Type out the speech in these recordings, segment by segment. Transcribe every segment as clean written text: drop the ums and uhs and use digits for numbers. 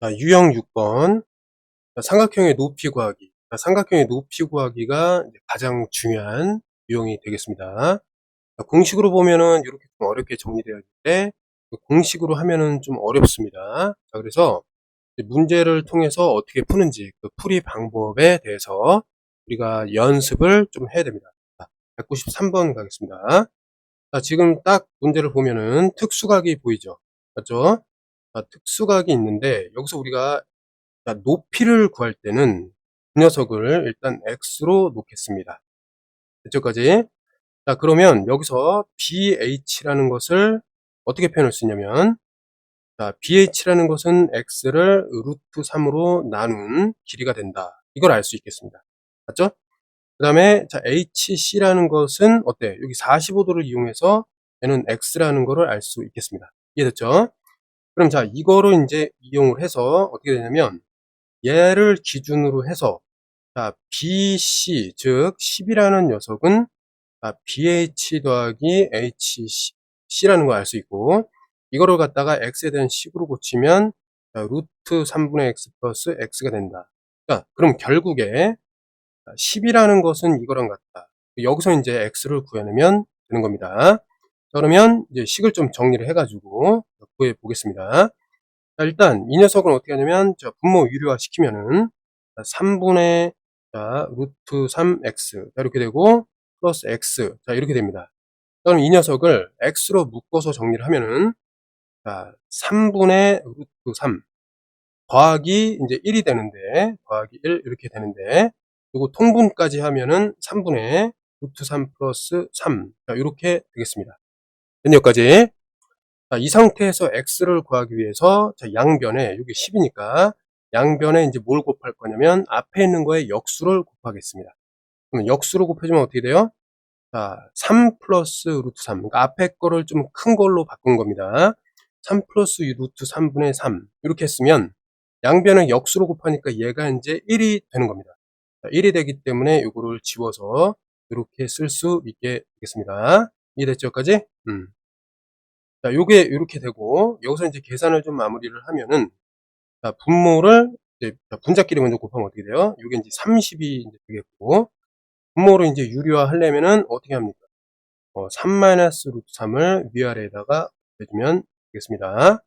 자, 유형 6번. 삼각형의 높이 구하기. 삼각형의 높이 구하기가 가장 중요한 유형이 되겠습니다. 공식으로 보면은 이렇게 좀 어렵게 정리되어 있는데, 공식으로 하면은 좀 어렵습니다. 자, 그래서 문제를 통해서 어떻게 푸는지, 그 풀이 방법에 대해서 우리가 연습을 좀 해야 됩니다. 193번 가겠습니다. 자, 지금 딱 문제를 보면은 특수각이 보이죠? 맞죠? 자, 특수각이 있는데, 여기서 우리가 높이를 구할 때는 이 녀석을 일단 x로 놓겠습니다. 이쪽까지. 자, 그러면 여기서 bh라는 것을 어떻게 표현할 수 있냐면, 자, bh라는 것은 x를 루트 3으로 나눈 길이가 된다. 이걸 알 수 있겠습니다. 맞죠? 그 다음에 자, hc라는 것은 어때? 여기 45도를 이용해서 얘는 x라는 거를 알 수 있겠습니다. 이해됐죠? 그럼 자, 이거를 이제 이용을 해서 어떻게 되냐면, 얘를 기준으로 해서 자, BC, 즉 10이라는 녀석은 BH 더하기 HC라는 걸 알 수 있고, 이거를 갖다가 x에 대한 식으로 고치면 루트 3분의 x 플러스 x가 된다. 자, 그럼 결국에 10이라는 것은 이거랑 같다. 여기서 이제 x를 구해내면 되는 겁니다. 자, 그러면 이제 식을 좀 정리를 해가지고 구해 보겠습니다. 자, 일단 이 녀석은 어떻게 하냐면 분모 유료화 시키면은 3분의 루트 3x 자, 이렇게 되고 플러스 x 자, 이렇게 됩니다. 그럼 이 녀석을 x로 묶어서 정리를 하면은 자, 3분의 루트 3 더하기 이제 1이 되는데 더하기 1 이렇게 되는데, 그리고 통분까지 하면은 3분의 루트 3 플러스 3 자, 이렇게 되겠습니다. 여기까지. 자, 이 상태에서 x를 구하기 위해서 자, 양변에 여기 10이니까 양변에 이제 뭘 곱할 거냐면 앞에 있는 거에 역수를 곱하겠습니다. 그러면 역수로 곱해주면 어떻게 돼요? 자, 3 플러스 루트 3. 그러니까 앞에 거를 좀 큰 걸로 바꾼 겁니다. 3 플러스 루트 3분의 3. 이렇게 했으면 양변을 역수로 곱하니까 얘가 이제 1이 되는 겁니다. 자, 1이 되기 때문에 이거를 지워서 이렇게 쓸 수 있게 되겠습니다. 이해됐죠? 여기까지? 자, 요게 이렇게 되고, 여기서 이제 계산을 좀 마무리를 하면은, 자, 분모를, 이제, 분자끼리 먼저 곱하면 어떻게 돼요? 요게 이제 30이 이제 되겠고, 분모를 이제 유리화 하려면은 어떻게 합니까? 3-루트3을 위아래에다가 해주면 되겠습니다.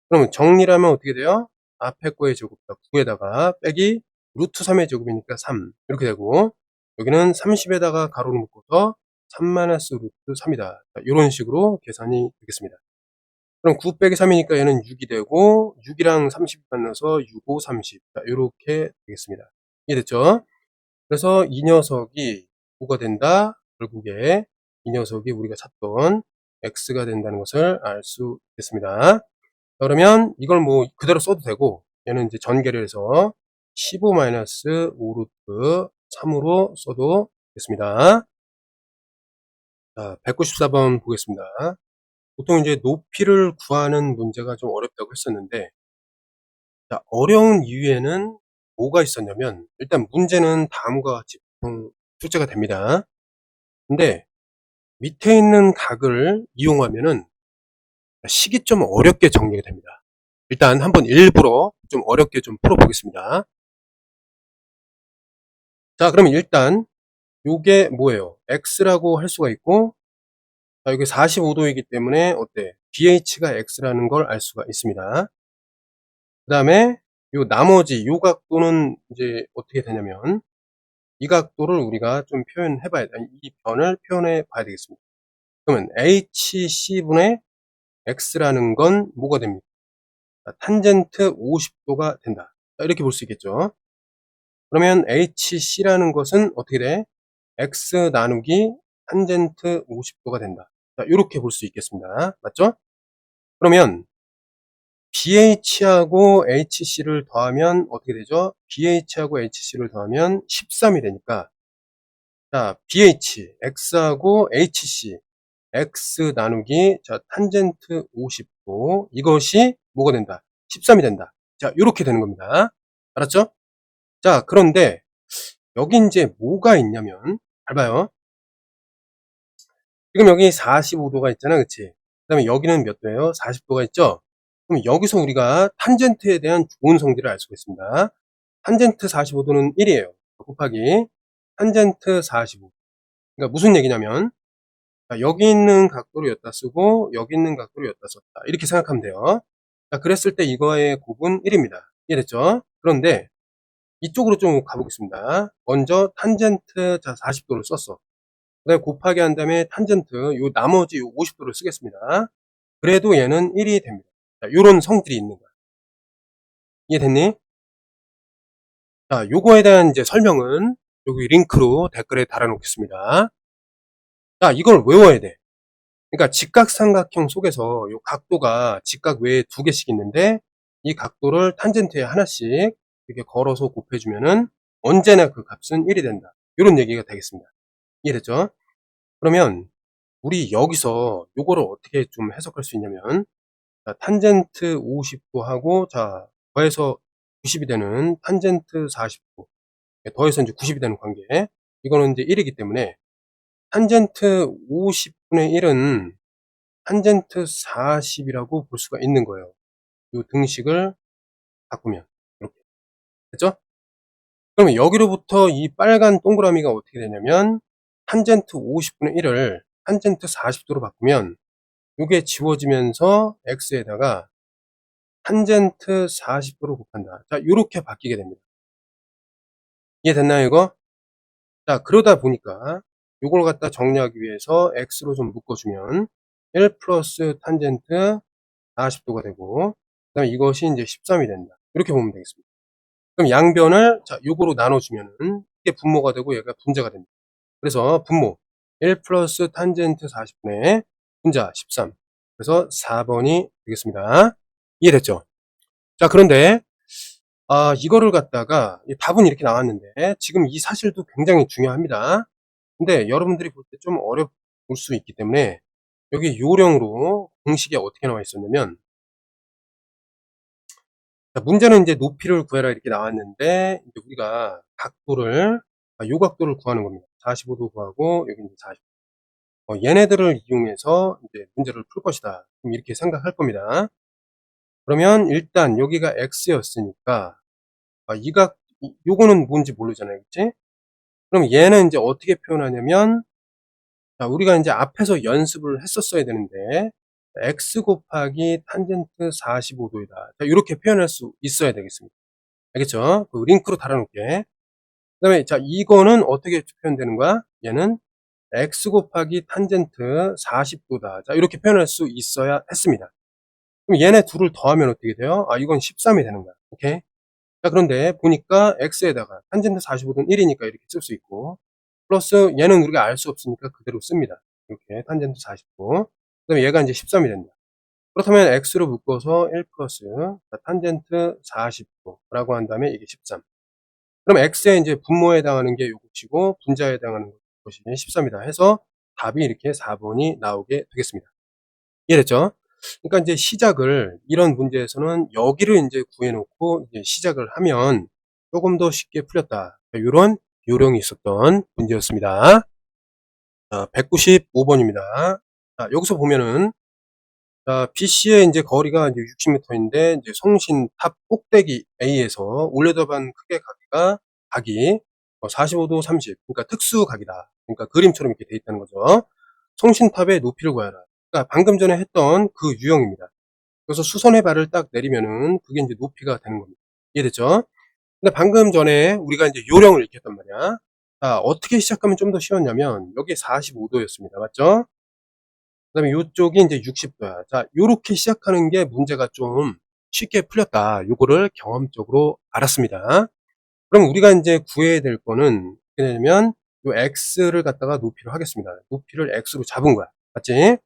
그러면 정리를 하면 어떻게 돼요? 앞에 거의 제곱, 9에다가 빼기 루트 3의 제곱이니까 3. 이렇게 되고, 여기는 30에다가 가로를 묶어서 3-루트 3이다. 이런 식으로 계산이 되겠습니다. 그럼 9 빼기 3이니까 얘는 6이 되고, 6이랑 30이 만나서 6, 5, 30. 자, 요렇게 되겠습니다. 이해됐죠? 그래서 이 녀석이 뭐가 된다? 결국에 이 녀석이 우리가 찾던 x가 된다는 것을 알 수 있겠습니다. 그러면 이걸 뭐 그대로 써도 되고, 얘는 이제 전개를 해서 15-5루트 3으로 써도 되겠습니다. 자, 194번 보겠습니다. 보통 이제 높이를 구하는 문제가 좀 어렵다고 했었는데, 자, 어려운 이유에는 뭐가 있었냐면, 일단 문제는 다음과 같이 보통 출제가 됩니다. 근데 밑에 있는 각을 이용하면은 식이 좀 어렵게 정리가 됩니다. 일단 한번 일부러 좀 어렵게 좀 풀어보겠습니다. 자, 그러면 일단 요게 뭐예요? x라고 할 수가 있고, 자, 이게 45도이기 때문에 어때? bh가 x라는 걸 알 수가 있습니다. 그 다음에 요 나머지 요 각도는 이제 어떻게 되냐면, 이 각도를 우리가 좀 표현해 봐야 돼. 이 변을 표현해 봐야 되겠습니다. 그러면 hc분의 x라는 건 뭐가 됩니까? 탄젠트 50도가 된다. 자, 이렇게 볼 수 있겠죠. 그러면 hc라는 것은 어떻게 돼? x 나누기 탄젠트 50도가 된다. 자, 이렇게 볼 수 있겠습니다. 맞죠? 그러면 BH하고 HC를 더하면 어떻게 되죠? BH하고 HC를 더하면 13이 되니까, 자, BH, X하고 HC, X 나누기, 자, 탄젠트 50도, 이것이 뭐가 된다? 13이 된다. 자, 이렇게 되는 겁니다. 알았죠? 자, 그런데 여기 이제 뭐가 있냐면, 잘 봐요. 지금 여기 45도가 있잖아, 그치? 그 다음에 여기는 몇 도예요? 40도가 있죠? 그럼 여기서 우리가 탄젠트에 대한 좋은 성질을 알 수가 있습니다. 탄젠트 45도는 1이에요. 곱하기 탄젠트 45. 그러니까 무슨 얘기냐면, 자, 여기 있는 각도를 여기다 쓰고 여기 있는 각도를 여기다 썼다. 이렇게 생각하면 돼요. 자, 그랬을 때 이거의 곱은 1입니다. 이해됐죠? 그런데 이쪽으로 좀 가보겠습니다. 먼저 탄젠트, 자, 40도를 썼어. 그 다음에 곱하기 한 다음에 탄젠트, 요 나머지 요 50도를 쓰겠습니다. 그래도 얘는 1이 됩니다. 자, 요런 성질이 있는 거야. 이해됐니? 자, 요거에 대한 이제 설명은 여기 링크로 댓글에 달아놓겠습니다. 자, 이걸 외워야 돼. 그러니까 직각삼각형 속에서 요 각도가 직각 외에 두 개씩 있는데, 이 각도를 탄젠트에 하나씩 이렇게 걸어서 곱해주면은 언제나 그 값은 1이 된다. 이런 얘기가 되겠습니다. 이해됐죠? 그러면 우리 여기서 요거를 어떻게 좀 해석할 수 있냐면, 자, 탄젠트 50도 하고, 자, 더해서 90이 되는 탄젠트 40도, 더해서 이제 90이 되는 관계. 이거는 이제 1이기 때문에 탄젠트 50분의 1은 탄젠트 40이라고 볼 수가 있는 거예요. 이 등식을 바꾸면 이렇게 됐죠? 그러면 여기로부터 이 빨간 동그라미가 어떻게 되냐면, 탄젠트 50분의 1을 탄젠트 40도로 바꾸면 이게 지워지면서 x에다가 탄젠트 40도로 곱한다. 자, 이렇게 바뀌게 됩니다. 이해됐나요, 이거? 자, 그러다 보니까 이걸 갖다 정리하기 위해서 x로 좀 묶어주면 1 플러스 탄젠트 40도가 되고, 그 다음에 이것이 이제 13이 된다. 이렇게 보면 되겠습니다. 그럼 양변을, 자, 요거로 나눠주면은 이게 분모가 되고 얘가 분자가 됩니다. 그래서 분모 1 플러스 탄젠트 40분의 분자 13. 그래서 4번이 되겠습니다. 이해됐죠? 자, 그런데 이거를 갖다가 답은 이렇게 나왔는데, 지금 이 사실도 굉장히 중요합니다. 근데 여러분들이 볼 때 좀 어려울 수 있기 때문에 여기 요령으로 공식이 어떻게 나와 있었냐면, 자, 문제는 이제 높이를 구해라 이렇게 나왔는데, 이제 우리가 각도를, 요 각도를 구하는 겁니다. 45도 구하고 여기 이제 40. 얘네들을 이용해서 이제 문제를 풀 것이다. 이렇게 생각할 겁니다. 그러면 일단 여기가 x였으니까, 요거는 뭔지 모르잖아요, 그치? 그럼 얘는 이제 어떻게 표현하냐면, 자, 우리가 이제 앞에서 연습을 했었어야 되는데, x 곱하기 탄젠트 45도이다. 자, 이렇게 표현할 수 있어야 되겠습니다. 알겠죠? 그 링크로 달아놓을게. 그 다음에, 자, 이거는 어떻게 표현되는 거야? 얘는 x 곱하기 탄젠트 40도다. 자, 이렇게 표현할 수 있어야 했습니다. 그럼 얘네 둘을 더하면 어떻게 돼요? 이건 13이 되는 거야. 오케이? 자, 그런데 보니까 x에다가 탄젠트 45도는 1이니까 이렇게 쓸 수 있고, 플러스 얘는 우리가 알 수 없으니까 그대로 씁니다. 이렇게 탄젠트 40도. 그 다음에 얘가 이제 13이 된다. 그렇다면 x로 묶어서 1 플러스 탄젠트 40도라고 한 다음에 이게 13. 그럼 x의 이제 분모에 해당하는 게 요것이고 분자에 해당하는 것이 13이다 해서 답이 이렇게 4번이 나오게 되겠습니다. 이해됐죠? 그러니까 이제 시작을 이런 문제에서는 여기를 이제 구해놓고 이제 시작을 하면 조금 더 쉽게 풀렸다. 이런 요령이 있었던 문제였습니다. 195번입니다. 자, 여기서 보면은, 자, BC의 이제 거리가 이제 60m인데, 이제 성신 탑 꼭대기 A에서 올레도반 크게 각이 45도 30. 그러니까 특수 각이다. 그러니까 그림처럼 이렇게 돼 있다는 거죠. 성신탑의 높이를 구하라. 그러니까 방금 전에 했던 그 유형입니다. 그래서 수선의 발을 딱 내리면은 그게 이제 높이가 되는 겁니다. 이해됐죠? 근데 방금 전에 우리가 이제 요령을 익혔단 말이야. 자, 어떻게 시작하면 좀 더 쉬웠냐면, 여기 45도였습니다. 맞죠? 그 다음에 요쪽이 이제 60도야. 자, 요렇게 시작하는 게 문제가 좀 쉽게 풀렸다. 요거를 경험적으로 알았습니다. 그럼 우리가 이제 구해야 될 거는, 어떻게 되냐면, 요 x를 갖다가 높이로 하겠습니다. 높이를 x로 잡은 거야. 맞지?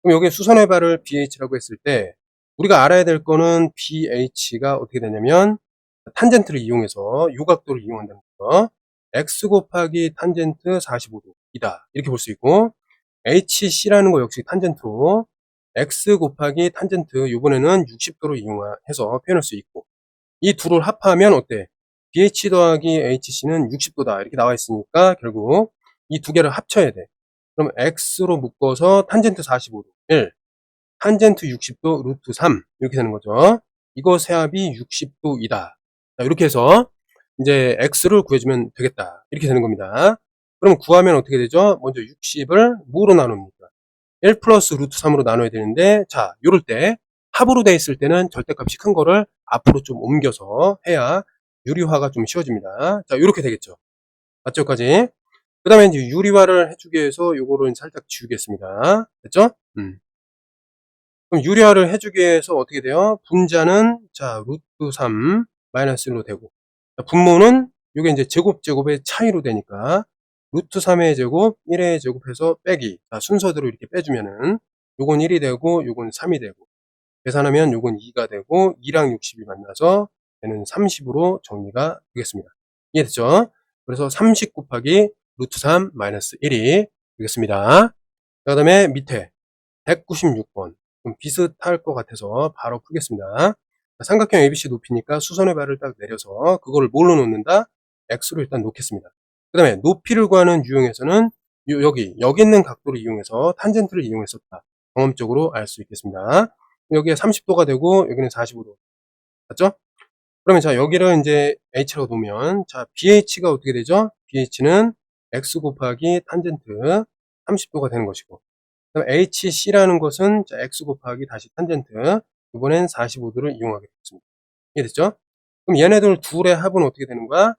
그럼 여기 수선의 발을 BH라고 했을 때, 우리가 알아야 될 거는 BH가 어떻게 되냐면, 탄젠트를 이용해서 요 각도를 이용한다는 거죠. x 곱하기 탄젠트 45도이다. 이렇게 볼 수 있고, HC라는 거 역시 탄젠트로 x 곱하기 탄젠트, 요번에는 60도로 이용해서 표현할 수 있고, 이 둘을 합하면 어때? BH 더하기 HC는 60도다. 이렇게 나와 있으니까 결국 이 두 개를 합쳐야 돼. 그럼 x로 묶어서 탄젠트 45도 1, 탄젠트 60도 루트 3 이렇게 되는 거죠. 이거 세압이 60도이다. 자, 이렇게 해서 이제 x를 구해주면 되겠다. 이렇게 되는 겁니다. 그럼 구하면 어떻게 되죠? 먼저 60을 뭐로 나눕니까? 1 플러스 루트 3으로 나눠야 되는데, 자, 요럴 때 합으로 돼 있을 때는 절대값이 큰 거를 앞으로 좀 옮겨서 해야 유리화가 좀 쉬워집니다. 자, 요렇게 되겠죠. 맞죠? 까지. 그 다음에 이제 유리화를 해주기 위해서 요거를 살짝 지우겠습니다. 됐죠? 그럼 유리화를 해주기 위해서 어떻게 돼요? 분자는, 자, 루트 3 마이너스 1로 되고, 자, 분모는 요게 이제 제곱의 차이로 되니까, 루트 3의 제곱, 1의 제곱해서 빼기. 자, 순서대로 이렇게 빼주면은, 요건 1이 되고, 요건 3이 되고, 계산하면 요건 2가 되고, 2랑 60이 만나서, 얘는 30으로 정리가 되겠습니다. 이해됐죠? 그래서 30 곱하기 루트 3 마이너스 1이 되겠습니다. 그 다음에 밑에 196번. 좀 비슷할 것 같아서 바로 풀겠습니다. 삼각형 ABC 높이니까 수선의 발을 딱 내려서 그거를 뭘로 놓는다? X로 일단 놓겠습니다. 그 다음에 높이를 구하는 유형에서는 여기 있는 각도를 이용해서 탄젠트를 이용했었다. 경험적으로 알 수 있겠습니다. 여기에 30도가 되고 여기는 45도. 맞죠? 그러면 자, 여기를 이제 H라고 놓으면, 자, BH가 어떻게 되죠? BH는 X 곱하기 탄젠트 30도가 되는 것이고, 그럼 HC라는 것은, 자, X 곱하기 다시 탄젠트, 이번엔 45도를 이용하게 되겠습니다. 이해됐죠? 그럼 얘네들 둘의 합은 어떻게 되는 거야?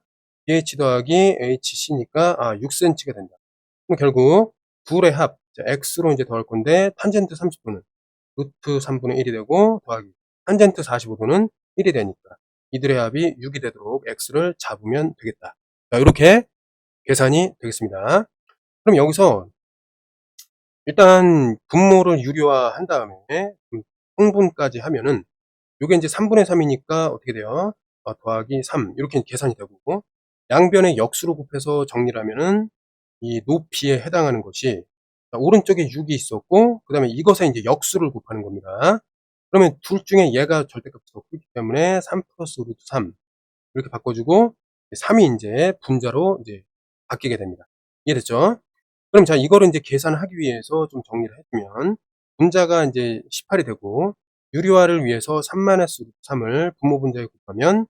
BH 더하기 HC니까, 6cm가 된다. 그럼 결국, 둘의 합, 자, X로 이제 더할 건데, 탄젠트 30도는 루트 3분의 1이 되고, 더하기 탄젠트 45도는 1이 되니까 이들의 합이 6이 되도록 x를 잡으면 되겠다. 자, 이렇게 계산이 되겠습니다. 그럼 여기서 일단 분모를 유리화한 다음에 통분까지 하면은 요게 이제 3분의 3이니까 어떻게 돼요? 더하기 3 이렇게 계산이 되고, 양변의 역수로 곱해서 정리를 하면은 이 높이에 해당하는 것이, 자, 오른쪽에 6이 있었고, 그 다음에 이것에 이제 역수를 곱하는 겁니다. 그러면 둘 중에 얘가 절대값이 더 크기 때문에 3 플러스 루트 3 이렇게 바꿔주고, 3이 이제 분자로 이제 바뀌게 됩니다. 이해됐죠? 그럼 자, 이거를 이제 계산하기 위해서 좀 정리를 해주면, 분자가 이제 18이 되고, 유리화를 위해서 3-루트3을 분모 분자에 곱하면,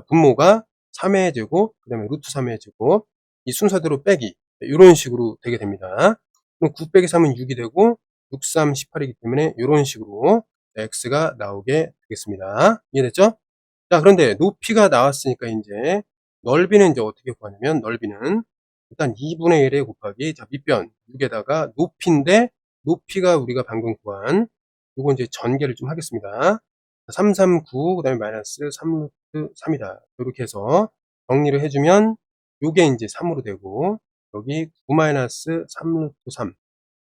분모가 3의 제곱, 그 다음에 루트 3의 제곱, 이 순서대로 빼기, 이런 식으로 되게 됩니다. 그럼 9 빼기 3은 6이 되고, 6, 3, 18이기 때문에 이런 식으로 x가 나오게 되겠습니다. 이해됐죠? 자, 그런데 높이가 나왔으니까 이제 넓이는 이제 어떻게 구하냐면, 넓이는 일단 2분의 1에 곱하기, 자, 밑변 6에다가 높이인데, 높이가 우리가 방금 구한 요거 이제 전개를 좀 하겠습니다. 339, 그 다음에 마이너스 3루트 3이다. 이렇게 해서 정리를 해주면 요게 이제 3으로 되고, 여기 9 마이너스 3루트 3.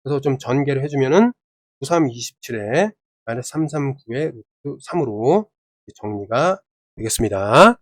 그래서 좀 전개를 해주면은 93, 27에 마이너스 339에 루트 3으로 정리가 되겠습니다.